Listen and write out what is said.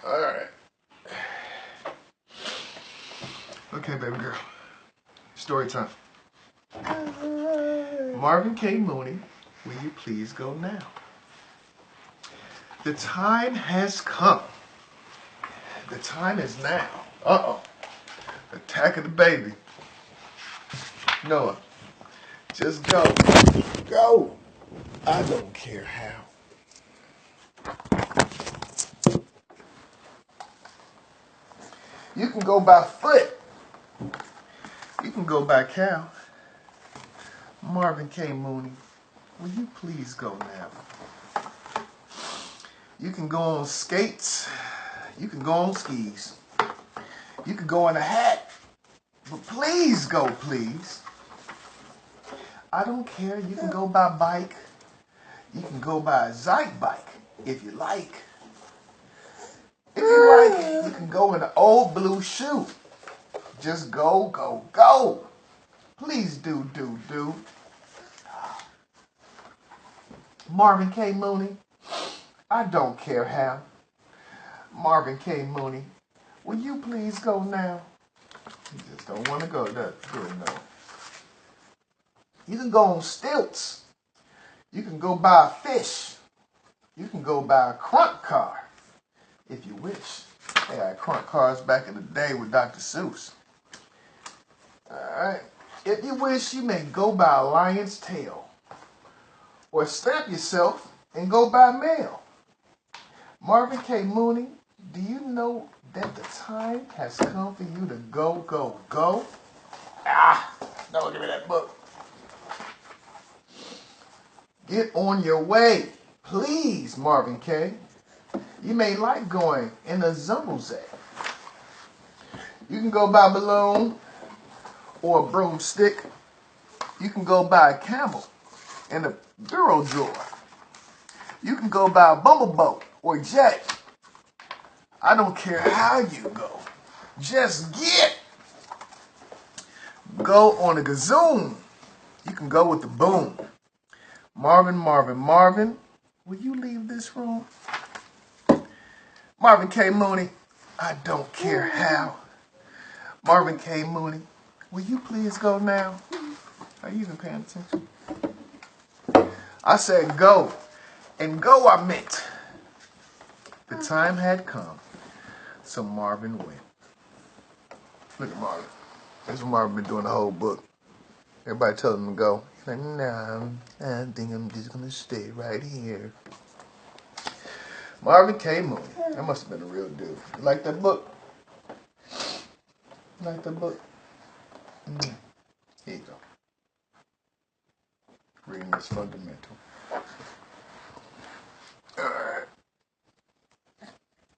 All right. Okay, baby girl. Story time. Marvin K. Mooney, will you please go now? The time has come. The time is now. Uh-oh. Attack of the baby. Noah, just go. Go. I don't care how. You can go by foot. You can go by cow. Marvin K. Mooney, will you please go now? You can go on skates. You can go on skis. You can go in a hat. But please go, please. I don't care. You can go by bike. You can go by a Zyke bike if you like. If you like, you can go in an old blue shoe. Just go, go, go. Please do. Marvin K. Mooney, I don't care how. Marvin K. Mooney, will you please go now? You just don't want to go, that's good, no. You can go on stilts. You can go buy a fish. You can go buy a crunk car, if you wish. They had crunk cars back in the day with Dr. Seuss. Alright. If you wish, you may go by a lion's tail. Or stamp yourself and go by mail. Marvin K. Mooney, do you know that the time has come for you to go, go, go? Don't give me that book. Get on your way. Please, Marvin K. You may like going in a Zumblezay. You can go by a balloon or a broomstick. You can go by a camel and a bureau drawer. You can go by a bumbleboat or jet. I don't care how you go. Just get. Go on a gazoon. You can go with the boom. Marvin, will you leave this room? Marvin K. Mooney, I don't care how. Marvin K. Mooney, will you please go now? Are you even paying attention? I said go. And go I meant. The time had come, so Marvin went. Look at Marvin. This is what Marvin been doing the whole book. Everybody telling him to go. He's like, nah, I think I'm just going to stay right here. Marvin K. Mooney. That must have been a real dude. You like that book? You like that book? Here you go. Reading is fundamental.